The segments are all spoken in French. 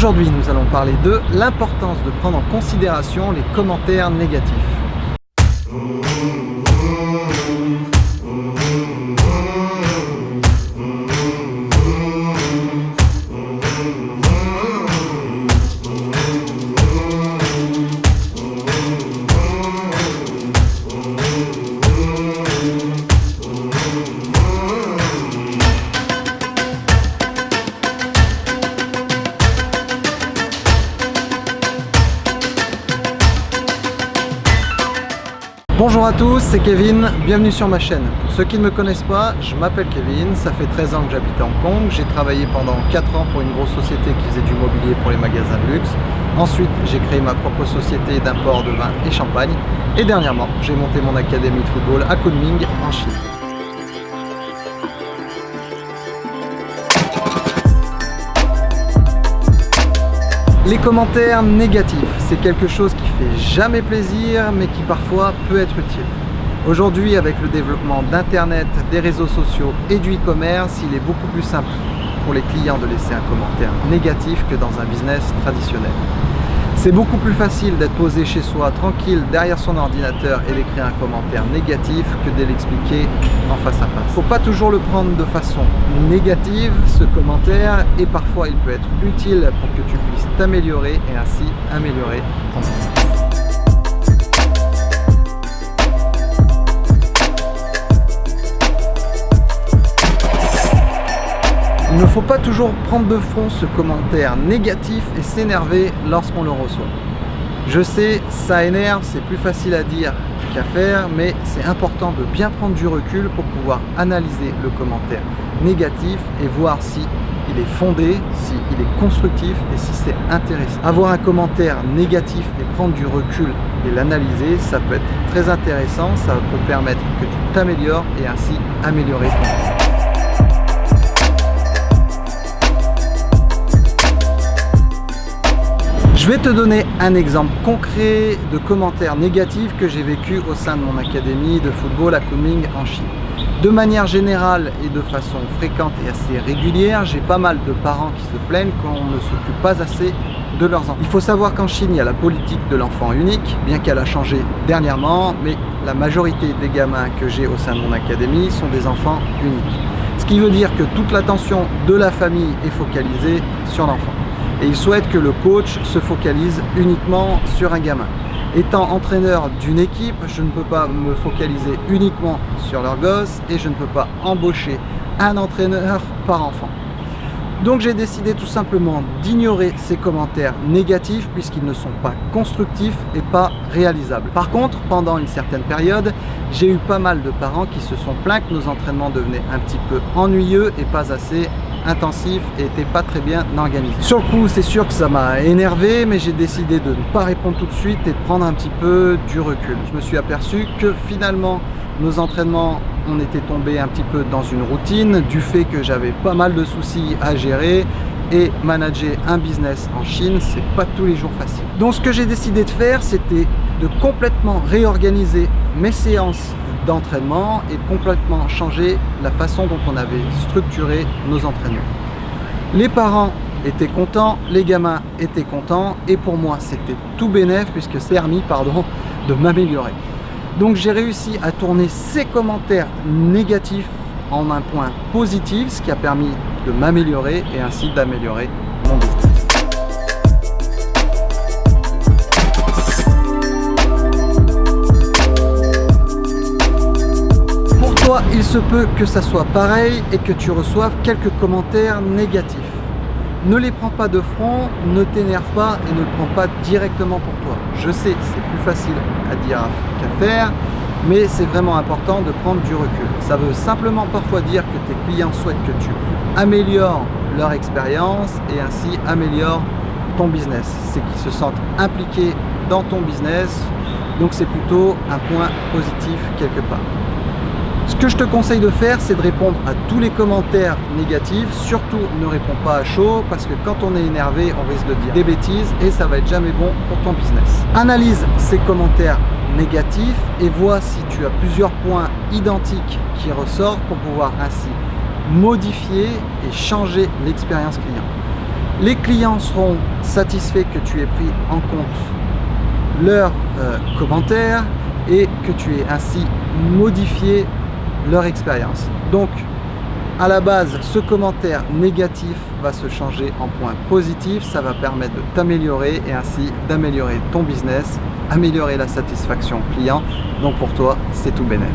Aujourd'hui, nous allons parler de l'importance de prendre en considération les commentaires négatifs. Bonjour à tous, c'est Kevin, bienvenue sur ma chaîne. Pour ceux qui ne me connaissent pas, je m'appelle Kevin, ça fait 13 ans que j'habite à Hong Kong. J'ai travaillé pendant 4 ans pour une grosse société qui faisait du mobilier pour les magasins de luxe. Ensuite, j'ai créé ma propre société d'import de vin et champagne. Et dernièrement, j'ai monté mon académie de football à Kunming en Chine. Les commentaires négatifs, c'est quelque chose qui fait jamais plaisir, mais qui parfois peut être utile. Aujourd'hui, avec le développement d'Internet, des réseaux sociaux et du e-commerce, il est beaucoup plus simple pour les clients de laisser un commentaire négatif que dans un business traditionnel. C'est beaucoup plus facile d'être posé chez soi, tranquille, derrière son ordinateur et d'écrire un commentaire négatif que de l'expliquer en face à face. Faut pas toujours le prendre de façon négative, ce commentaire, et parfois il peut être utile pour que tu puisses t'améliorer et ainsi améliorer ton business. Il ne faut pas toujours prendre de front ce commentaire négatif et s'énerver lorsqu'on le reçoit. Je sais, ça énerve, c'est plus facile à dire qu'à faire, mais c'est important de bien prendre du recul pour pouvoir analyser le commentaire négatif et voir si il est fondé, si il est constructif et si c'est intéressant. Avoir un commentaire négatif et prendre du recul et l'analyser, ça peut être très intéressant, ça peut permettre que tu t'améliores et ainsi améliorer ton business. Je vais te donner un exemple concret de commentaires négatifs que j'ai vécu au sein de mon académie de football à Kunming en Chine. De manière générale et de façon fréquente et assez régulière, j'ai pas mal de parents qui se plaignent qu'on ne s'occupe pas assez de leurs enfants. Il faut savoir qu'en Chine, il y a la politique de l'enfant unique, bien qu'elle a changé dernièrement, mais la majorité des gamins que j'ai au sein de mon académie sont des enfants uniques. Ce qui veut dire que toute l'attention de la famille est focalisée sur l'enfant. Et il souhaite que le coach se focalise uniquement sur un gamin. Étant entraîneur d'une équipe, je ne peux pas me focaliser uniquement sur leur gosse et je ne peux pas embaucher un entraîneur par enfant. Donc j'ai décidé tout simplement d'ignorer ces commentaires négatifs puisqu'ils ne sont pas constructifs et pas réalisables. Par contre, pendant une certaine période, j'ai eu pas mal de parents qui se sont plaints que nos entraînements devenaient un petit peu ennuyeux et pas assez intensif et n'était pas très bien organisé. Sur le coup, c'est sûr que ça m'a énervé, mais j'ai décidé de ne pas répondre tout de suite et de prendre un petit peu du recul. Je me suis aperçu que finalement, nos entraînements, on était tombé un petit peu dans une routine du fait que j'avais pas mal de soucis à gérer et manager un business en Chine, c'est pas tous les jours facile. Donc ce que j'ai décidé de faire, c'était de complètement réorganiser mes séances d'entraînement et de complètement changer la façon dont on avait structuré nos entraînements. Les parents étaient contents, les gamins étaient contents et pour moi c'était tout bénef puisque c'est permis de m'améliorer. Donc j'ai réussi à tourner ces commentaires négatifs en un point positif, ce qui a permis de m'améliorer et ainsi d'améliorer mon business. Il se peut que ça soit pareil et que tu reçoives quelques commentaires négatifs. Ne les prends pas de front, ne t'énerve pas et ne le prends pas directement pour toi. Je sais, c'est plus facile à dire qu'à faire, mais c'est vraiment important de prendre du recul. Ça veut simplement parfois dire que tes clients souhaitent que tu améliores leur expérience et ainsi améliores ton business. C'est qu'ils se sentent impliqués dans ton business, donc c'est plutôt un point positif quelque part. Ce que je te conseille de faire, c'est de répondre à tous les commentaires négatifs. Surtout, ne réponds pas à chaud parce que quand on est énervé, on risque de dire des bêtises et ça va être jamais bon pour ton business. Analyse ces commentaires négatifs et vois si tu as plusieurs points identiques qui ressortent pour pouvoir ainsi modifier et changer l'expérience client. Les clients seront satisfaits que tu aies pris en compte leurs commentaires et que tu aies ainsi modifié leur expérience. Donc, à la base, ce commentaire négatif va se changer en point positif. Ça va permettre de t'améliorer et ainsi d'améliorer ton business, améliorer la satisfaction client. Donc pour toi, c'est tout bénef.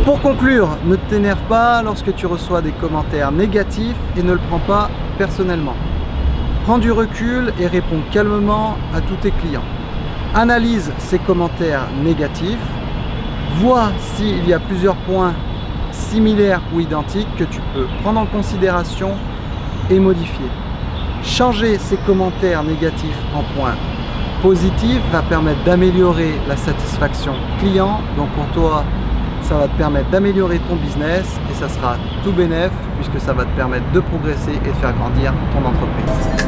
Pour conclure, ne t'énerve pas lorsque tu reçois des commentaires négatifs et ne le prends pas personnellement. Prends du recul et réponds calmement à tous tes clients. Analyse ces commentaires négatifs, vois s'il y a plusieurs points similaires ou identiques que tu peux prendre en considération et modifier. Changer ces commentaires négatifs en points positifs va permettre d'améliorer la satisfaction client. Donc pour toi, ça va te permettre d'améliorer ton business et ça sera tout bénef puisque ça va te permettre de progresser et de faire grandir ton entreprise.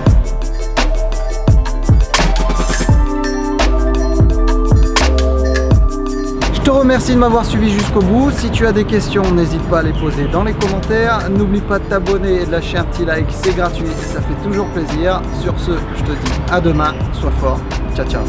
Je te remercie de m'avoir suivi jusqu'au bout. Si tu as des questions, n'hésite pas à les poser dans les commentaires. N'oublie pas de t'abonner et de lâcher un petit like, c'est gratuit et ça fait toujours plaisir. Sur ce, je te dis à demain, sois fort. Ciao, ciao.